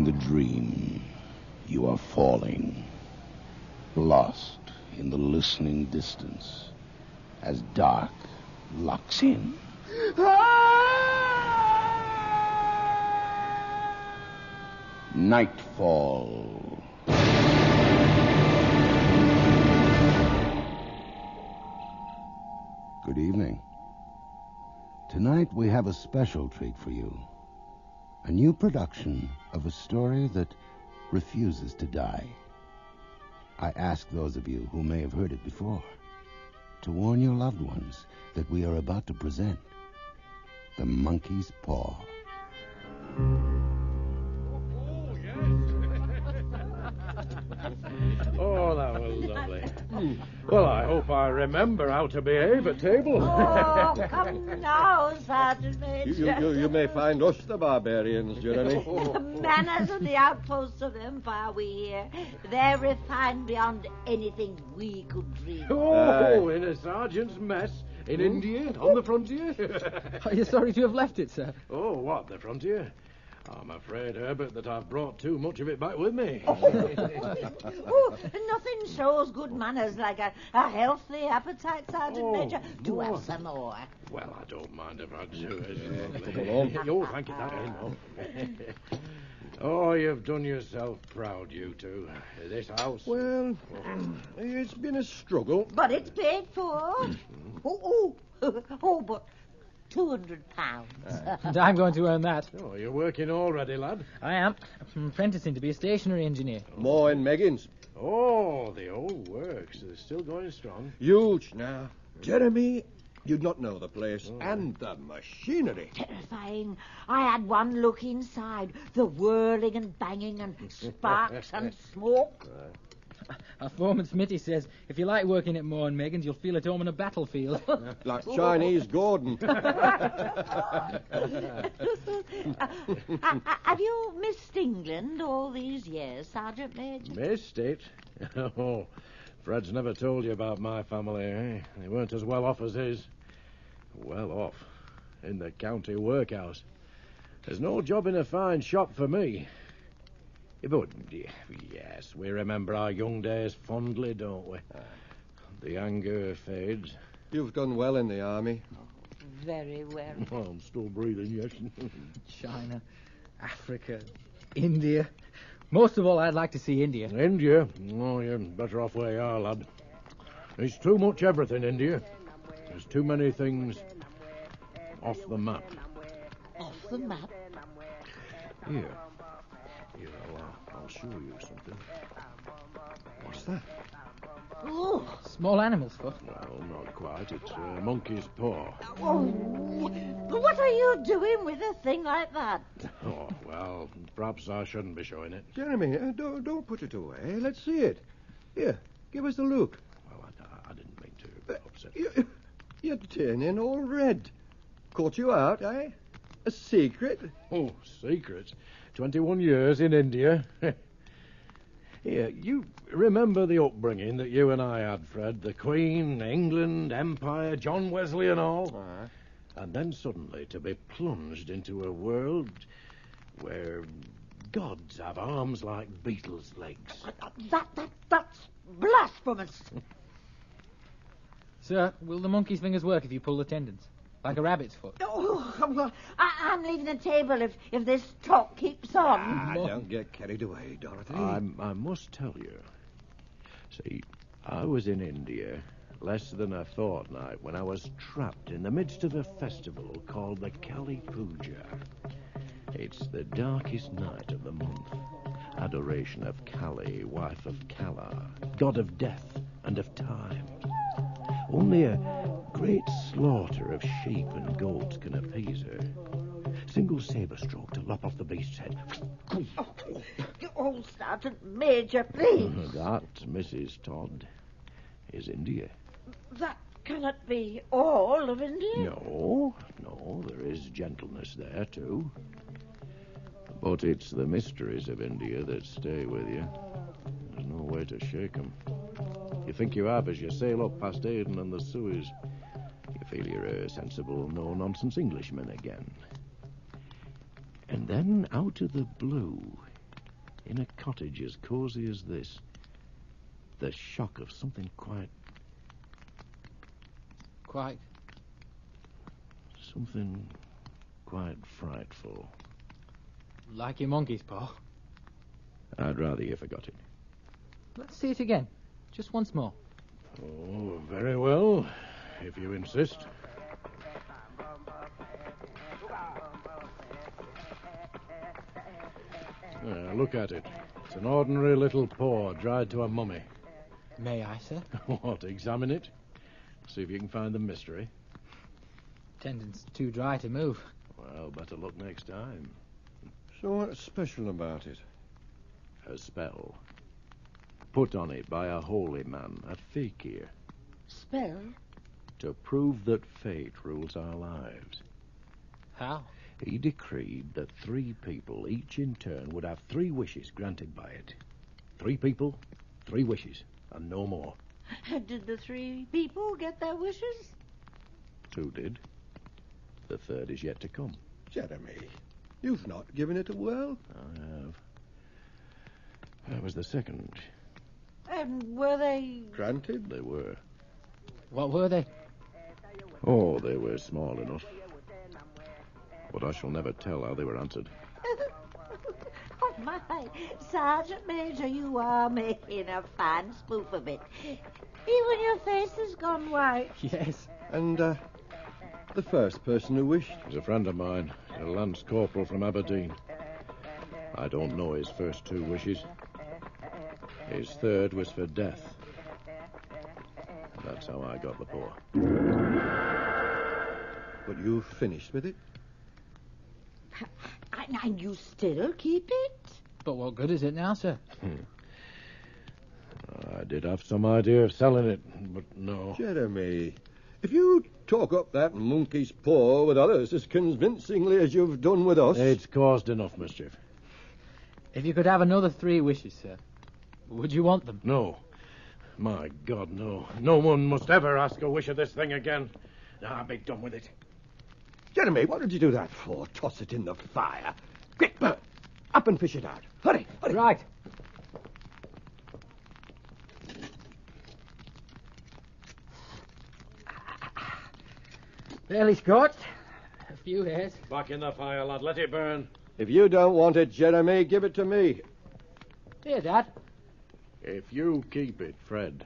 In the dream, you are falling, lost in the listening distance, as dark locks in. Nightfall. Good evening. Tonight we have a special treat for you. A new production of a story that refuses to die. I ask those of you who may have heard it before to warn your loved ones that we are about to present The Monkey's Paw. Oh, that was lovely. Well, I hope I remember how to behave at table. Oh, come now, Sergeant Major. You may find us the barbarians, Jeremy. The manners of the outposts of Empire we hear, they're refined beyond anything we could dream of. Oh, in a sergeant's mess in India, on the frontier. Are you sorry to have left it, sir? Oh, what, the frontier? I'm afraid, Herbert, that I've brought too much of it back with me. Oh, nothing shows good manners like a healthy appetite, Sergeant Major. Do have some more. Well, I don't mind if I do. Oh, thank you. That ain't no. Oh, you've done yourself proud, you two. This house. Well, it's been a struggle. But it's paid for. But £200. And I'm going to earn that. Oh, you're working already, lad? I am. I'm apprenticing to be a stationary engineer. More in Meggins. Oh, the old works. They're still going strong. Huge now. Jeremy, you'd not know the place. And the machinery. Terrifying. I had one look inside. The whirling and banging and sparks and smoke. Our foreman Smitty says if you like working at Moore and Megan's, you'll feel at home on a battlefield. Like Chinese Gordon. Have you missed England all these years, Sergeant Major? Missed it? Oh, Fred's never told you about my family, eh? They weren't as well off as his. Well off. In the county workhouse. There's no job in a fine shop for me. But, yes, we remember our young days fondly, don't we? The anger fades. You've done well in the army. Very well. Oh, I'm still breathing, yes. China, Africa, India. Most of all, I'd like to see India. India? Oh, you're better off where you are, lad. There's too much everything, India. There's too many things off the map. Off the map? Here, I'll show you something. What's that? Oh. Small animals, what? Well, not quite. It's a monkey's paw. Oh. What are you doing with a thing like that? Oh, well, perhaps I shouldn't be showing it. Jeremy, don't put it away. Let's see it. Here, give us a look. Well, I didn't mean to upset You're turning all red. Caught you out, eh? A secret? Oh, secrets? 21 years in India. Here, you remember the upbringing that you and I had, Fred? The Queen, England, Empire, John Wesley and all? And then suddenly to be plunged into a world where gods have arms like beetles' legs. That's blasphemous. Sir, will the monkey's fingers work if you pull the tendons? Like a rabbit's foot? Oh, I'm leaving the table if this talk keeps on. Don't get carried away, Dorothy. I must tell you. See, I was in India less than a fortnight when I was trapped in the midst of a festival called the Kali Puja. It's the darkest night of the month. Adoration of Kali, wife of Kala, god of death and of time. Only a great slaughter of sheep and goats can appease her. Single saber stroke to lop off the beast's head. Oh, Sergeant Major, please. That, Mrs. Todd, is India. That cannot be all of India. No, there is gentleness there, too. But it's the mysteries of India that stay with you. There's no way to shake them. You think you have as you sail up past Aden and the Suez. You feel you're a sensible, no-nonsense Englishman again. And then, out of the blue, In a cottage as cosy as this, the shock of something quite... Quite. Something quite frightful. Like your monkey's paw. I'd rather you forgot it. Let's see it again. Just once more. Oh, very well, if you insist. Look at it. It's an ordinary little paw dried to a mummy. May I, sir? What, examine it? See if you can find the mystery. Tendon's too dry to move. Well, better look next time. So what's special about it? A spell. Put on it by a holy man, a fakir, Spell? to prove that fate rules our lives. How? He decreed that 3 people, each in turn, would have 3 wishes granted by it. 3 people, 3 wishes, and no more. Did the 3 people get their wishes? 2 did. The 3rd is yet to come. Jeremy, you've not given it a whirl. I have. That was the 2nd. And were they... Granted. They were. What were they? Oh, they were small enough. But I shall never tell how they were answered. Oh, my. Sergeant Major, you are making a fine spoof of it. Even your face has gone white. Yes. And, the first person who wished? He's a friend of mine, a lance corporal from Aberdeen. I don't know his first 2 wishes. His 3rd was for death. That's how I got the paw. But you finished with it? And you still keep it? But what good is it now, sir? I did have some idea of selling it, but no. Jeremy, if you talk up that monkey's paw with others as convincingly as you've done with us... It's caused enough mischief. If you could have another 3 wishes, sir, would you want them? No. My God, no. No one must ever ask a wish of this thing again. I'll be done with it. Jeremy, what did you do that for? Toss it in the fire. Quick, Bert. Up and fish it out. Hurry, hurry. Right. Barely scorched. A few hairs. Back in the fire, lad. Let it burn. If you don't want it, Jeremy, give it to me. Here, Dad. If you keep it, Fred,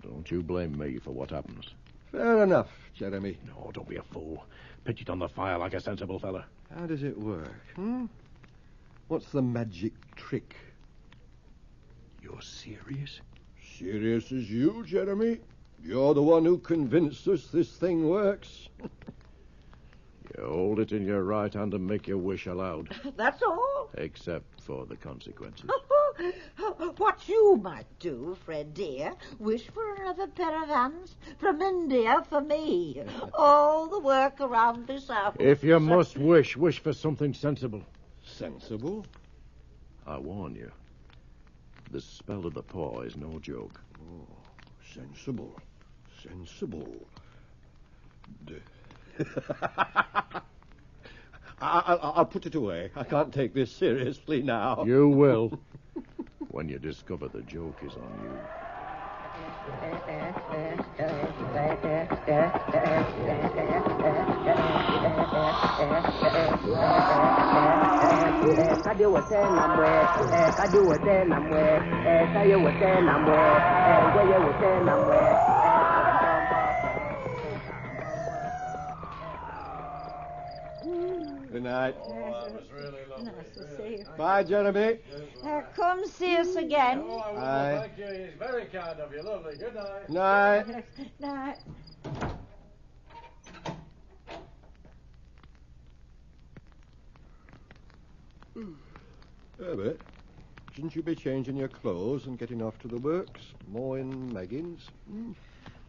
don't you blame me for what happens. Fair enough, Jeremy. No, don't be a fool. Pitch it on the fire like a sensible fella. How does it work, What's the magic trick? You're serious? Serious as you, Jeremy. You're the one who convinced us this thing works. You hold it in your right hand and make your wish aloud. That's all. Except for the consequences. What you might do, Fred dear, wish for another pair of hands from India for me. All the work around this house. If you must wish for something sensible. Sensible? I warn you, the spell of the paw is no joke. Oh, sensible. Sensible. I'll put it away. I can't take this seriously now. You will, when you discover the joke is on you. Good night. Oh, that was really lovely. Nice to see you. Bye, Jeremy. Come see us again. Oh, I will. Aye. Thank you. It's very kind of you. Lovely. Good night. Night. Night. Herbert, shouldn't you be changing your clothes and getting off to the works? Mowing Meggins? We've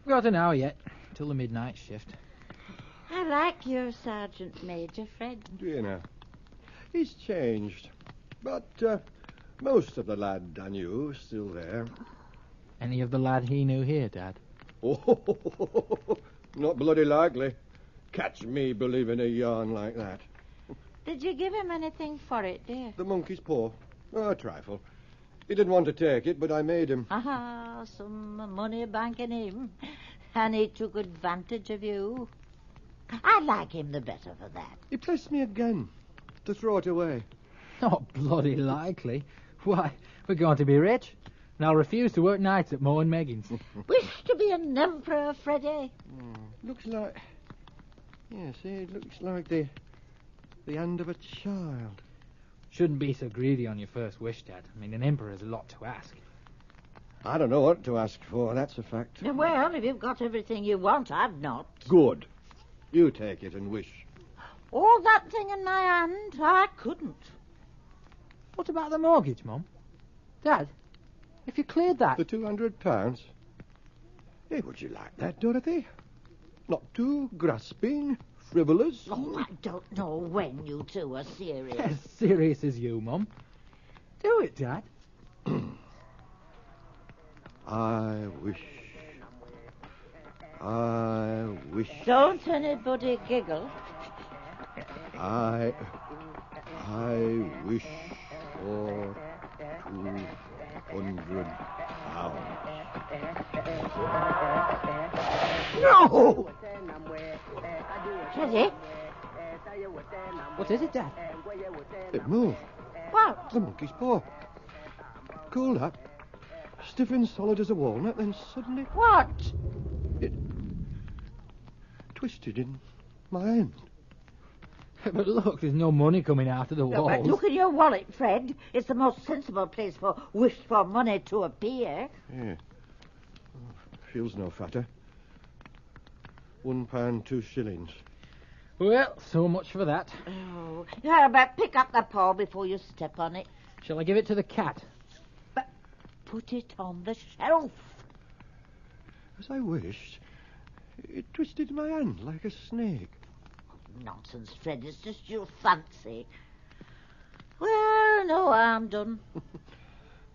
got an hour yet, till the midnight shift. I like your Sergeant Major, Fred. Do you know? He's changed. But most of the lad I knew is still there. Any of the lad he knew here, Dad? Oh, not bloody likely. Catch me believing a yarn like that. Did you give him anything for it, dear? The monkey's paw. Oh, a trifle. He didn't want to take it, but I made him. Ah, some money banking him. And he took advantage of you. I like him the better for that. He pressed me again to throw it away. Not bloody likely. Why, we're going to be rich. And I'll refuse to work nights at Moe and Megan's. Wish to be an emperor, Freddie. Looks like... Yeah, see, it looks like the hand of a child. Shouldn't be so greedy on your first wish, Dad. I mean, an emperor's a lot to ask. I don't know what to ask for, that's a fact. Well, if you've got everything you want, I've not. Good. You take it and wish. All that thing in my hand, I couldn't. What about the mortgage, Mum? Dad, if you cleared that... The £200? Hey, would you like that, Dorothy? Not too grasping, frivolous? Oh, I don't know when you two are serious. As serious as you, Mum. Do it, Dad. I wish. Don't anybody giggle. I wish for £200. No! Freddie? What is it, Dad? It moved. What? The monkey's paw. Cooled up. Stiff and solid as a walnut, then suddenly What? it twisted in my hand. But look, there's no money coming out of the No, but walls. look in your wallet, Fred. It's the most sensible place for wished-for money to appear. Yeah. Feels no fatter. £1, 2 shillings. Well, so much for that. Oh, yeah, but pick up the paw before you step on it. Shall I give it to the cat? But put it on the shelf. As I wished, it twisted my hand like a snake. Nonsense, Fred. It's just your fancy. Well, no harm done.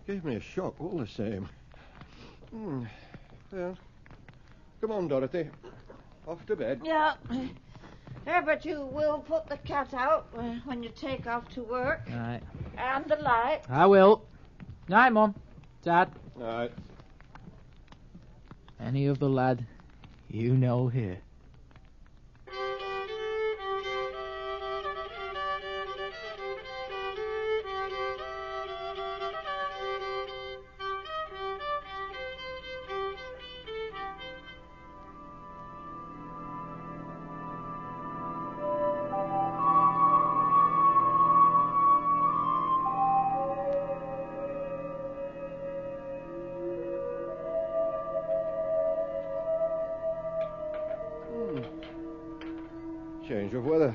Gave me a shock all the same. Well, come on, Dorothy. Off to bed. Yeah. Yeah, but you will put the cat out when you take off to work. Right. And the light. I will. Night, Mum. Dad. All right. Any of the lad you know here. Change of weather.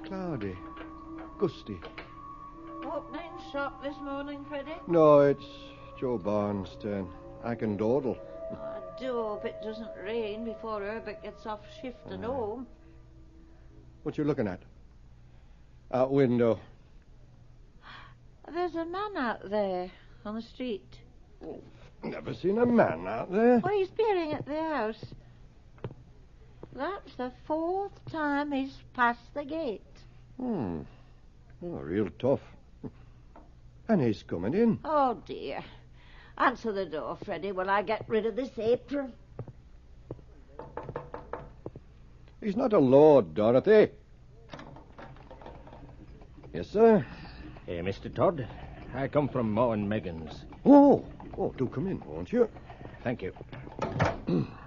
Cloudy. Gusty. Opening shop this morning, Freddie? No, it's Joe Barnes' turn. I can dawdle. Oh, I do hope it doesn't rain before Herbert gets off shift and home. What you looking at? Out window. There's a man out there on the street. Never seen a man out there. Well, he's peering at the house. That's the 4th time he's passed the gate. Oh, real tough. And he's coming in. Oh, dear. Answer the door, Freddie, while I get rid of this apron. He's not a lord, Dorothy. Yes, sir. Hey, Mr. Todd. I come from Moe and Megan's. Oh, do come in, won't you? Thank you.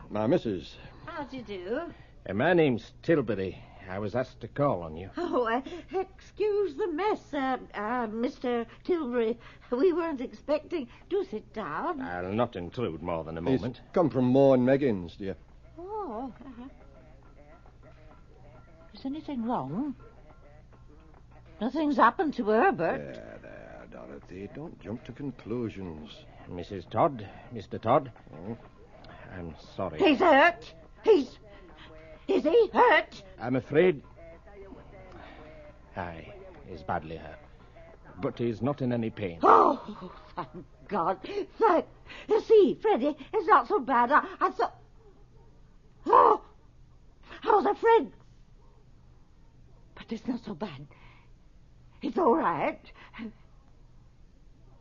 My missus. How do you do? My name's Tilbury. I was asked to call on you. Oh, excuse the mess, Mr. Tilbury. We weren't expecting. Do sit down. I'll not intrude more than a He's moment. come from Moe and Megan's, dear. Oh. Is anything wrong? Nothing's happened to Herbert. There, Dorothy. Don't jump to conclusions. Mrs. Todd, Mr. Todd. Oh? I'm sorry. He's hurt. Is he hurt? I'm afraid... Aye, he's badly hurt. But he's not in any pain. Oh, thank God. See, Freddie, it's not so bad. I thought... Oh, I was afraid. But it's not so bad. It's all right.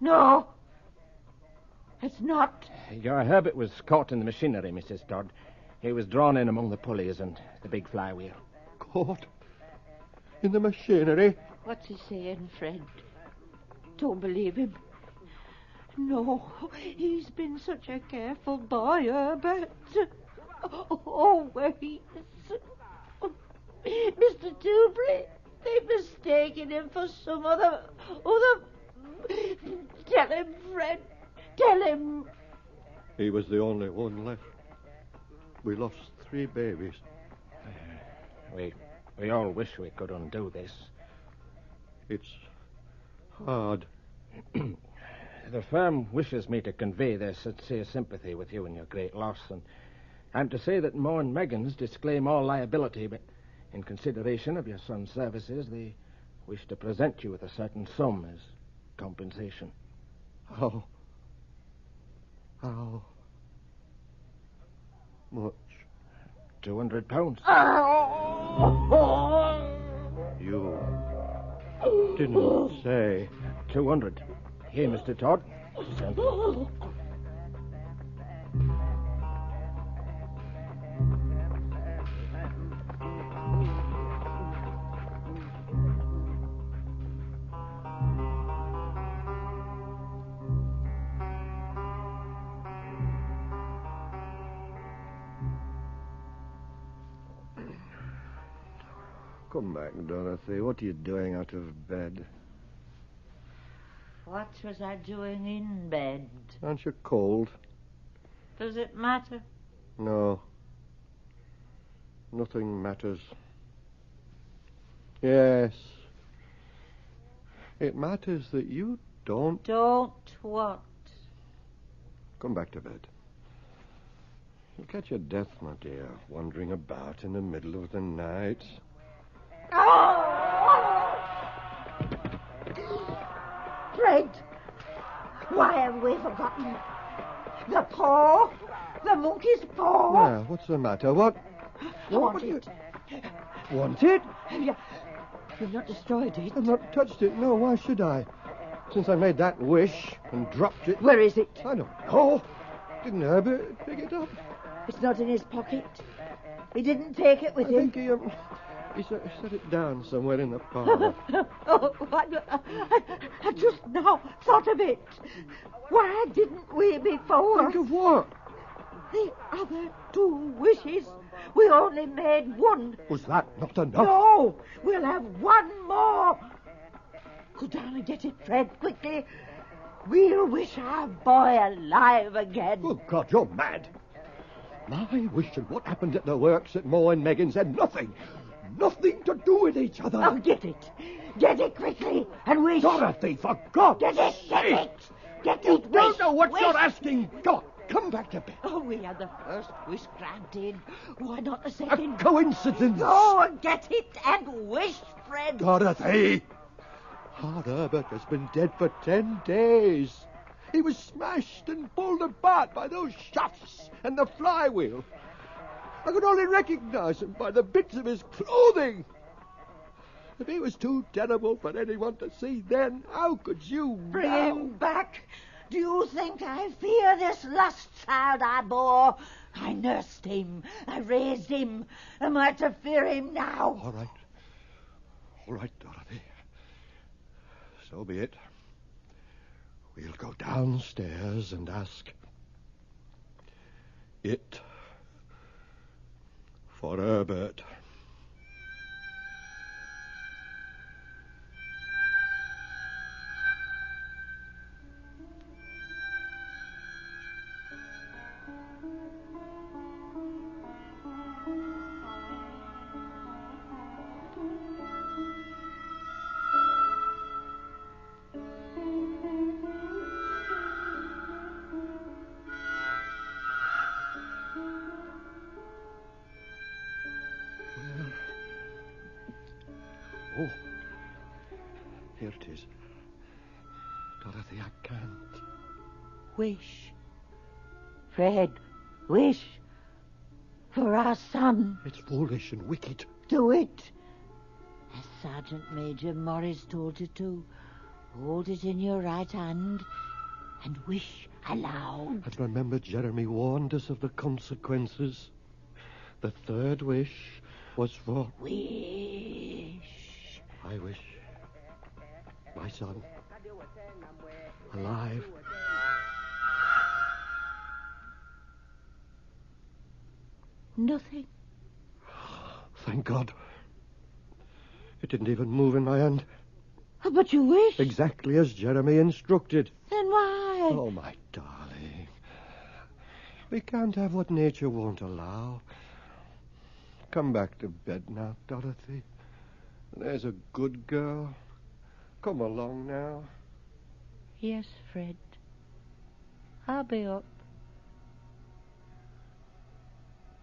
No. It's not. Your Herbert was caught in the machinery, Mrs. Todd. He was drawn in among the pulleys and the big flywheel. Caught? In the machinery? What's he saying, Fred? Don't believe him. No, he's been such a careful boy, Herbert. Always. Mr. Tilbury, they've mistaken him for some other... Tell him, Fred. Tell him. He was the only one left. We lost 3 babies. We all wish we could undo this. It's hard. The firm wishes me to convey their sincere sympathy with you in your great loss, and I'm to say that Moe and Meggins disclaim all liability, but in consideration of your son's services, they wish to present you with a certain sum as compensation. How much? £200. You didn't say. 200. Here, Mr. Todd. Send. Come back, Dorothy. What are you doing out of bed? What was I doing in bed? Aren't you cold? Does it matter? No. Nothing matters. Yes. It matters that you don't... Don't what? Come back to bed. You'll catch your death, my dear, wandering about in the middle of the night. Fred, why have we forgotten? The paw, the monkey's paw. Well, what's the matter? What? I want it. Want it? You've not destroyed it. I've not touched it. No, why should I? Since I made that wish and dropped it. Where is it? I don't know. Didn't Herbert pick it up? It's not in his pocket. He didn't take it with I him. think he set it down somewhere in the parlour. I just now thought of it. Why didn't we before? Think of what? The other 2 wishes. We only made one. Was that not enough? No, we'll have one more. Go down and get it, Fred, quickly. We'll wish our boy alive again. Good God, you're mad. My wish and what happened at the works at Moe and Meggins had nothing to do with each other. Oh, get it. Get it quickly and wish. Dorothy, for God's sake. Get it. Get You it. don't Wish, know what wish. you're asking. Go on, come back to bed. Oh, we had the first wish granted. Why not the A second? coincidence. Go and get it and wish, Fred. Dorothy. Our Herbert has been dead for 10 days. He was smashed and pulled apart by those shafts and the flywheel. I could only recognize him by the bits of his clothing. If he was too terrible for anyone to see then, how could you Bring now? him back. Do you think I fear this lost child I bore? I nursed him. I raised him. Am I to fear him now? All right, Dorothy. So be it. We'll go downstairs and ask it for Herbert. Oh, here it is. Dorothy, I can't. Wish. Fred, wish. For our son. It's foolish and wicked. Do it. As Sergeant Major Morris told you to. Hold it in your right hand and wish aloud. And remember, Jeremy warned us of the consequences. The third wish was for... Wish. I wish my son alive. Nothing. Thank God. It didn't even move in my hand. But you wish? Exactly as Jeremy instructed. Then why? Oh, my darling. We can't have what nature won't allow. Come back to bed now, Dorothy. There's a good girl. Come along now. Yes, Fred. I'll be up.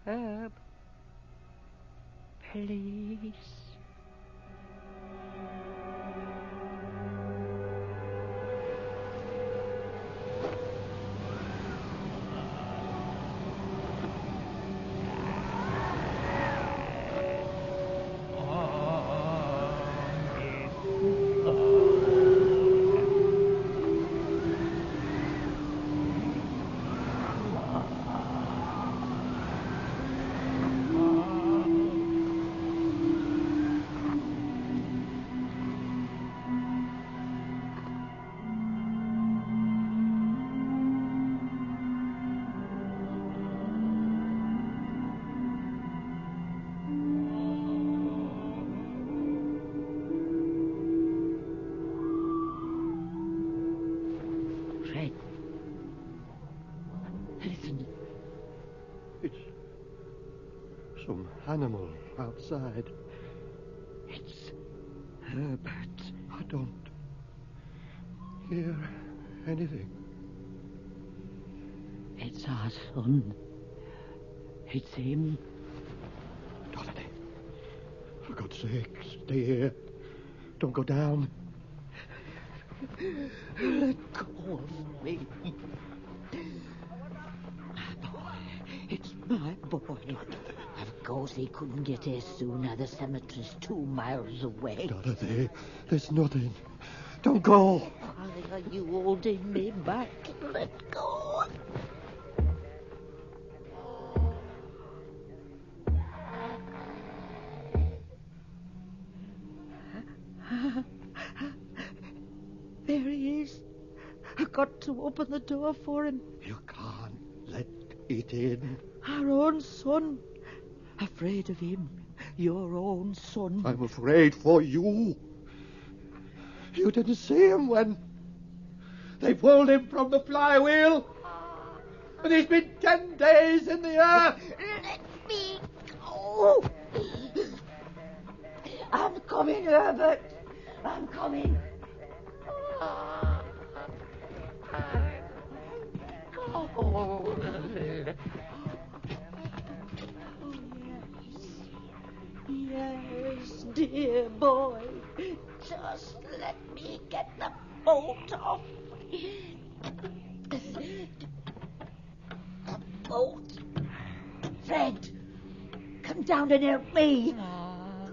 Herb. Please. Fred. Listen. It's some animal outside. It's Herbert. I don't hear anything. It's our son. It's him. Dorothy, for God's sake, stay here. Don't go down. Let go of me. My boy. It's my boy. Of course he couldn't get here sooner. The cemetery's 2 miles away. Dorothy, there's nothing. Don't go. Why are you holding me back? Let go. There he is. I've got to open the door for him. You can't let it in. Our own son. Afraid of him. Your own son. I'm afraid for you. You didn't see him when they pulled him from the flywheel. And he's been 10 days in the earth. Let me go. I'm coming, Herbert. I'm coming. Oh, yes, dear boy. Just let me get the bolt off. The bolt. Fred, come down and help me.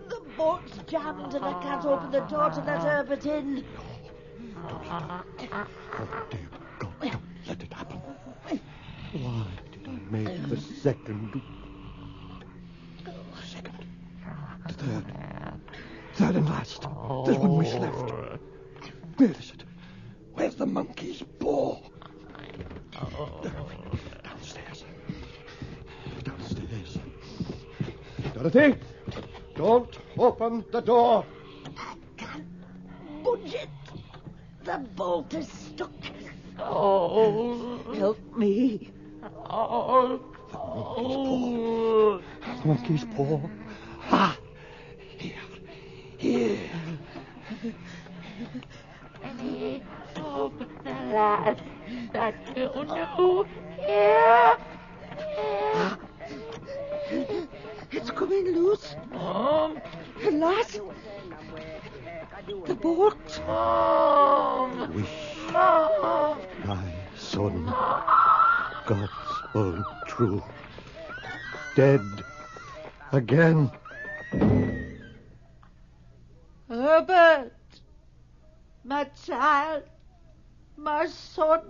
The bolt's jammed and I can't open the door to let Herbert in. Oh, dear God, don't let it happen. Why did I make the second? The third and last. There's one wish left. Where is it? Where's the monkey's paw? Downstairs. Downstairs. Dorothy, don't open the door. I can't budge it. The bolt is stuck. Oh, help me. The monkey's paw. Ah, here. Open the last that you knew. Here. It's coming loose. The last. The bolt. Wish my son, God's own true, dead again. Herbert. My child, my son.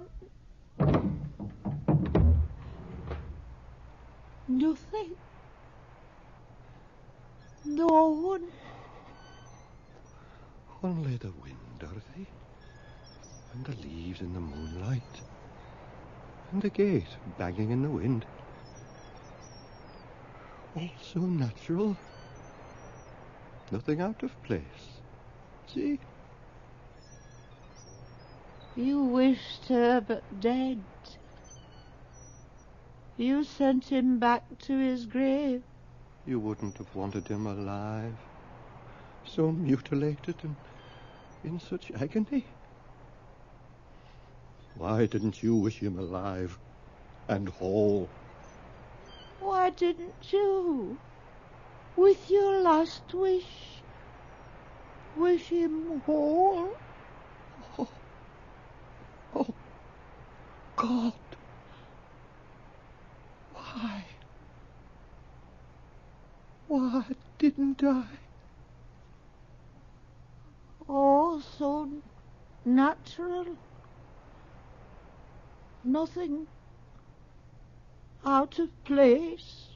Nothing. No one. Only the wind, Dorothy. And the leaves in the moonlight. And the gate banging in the wind. All so natural. Nothing out of place. See? You wished her but dead. You sent him back to his grave. You wouldn't have wanted him alive. So mutilated and in such agony. Why didn't you wish him alive and whole? Why didn't you, with your last wish, wish him whole? Oh, God. Why? Why didn't I? Oh, so natural. Nothing out of place.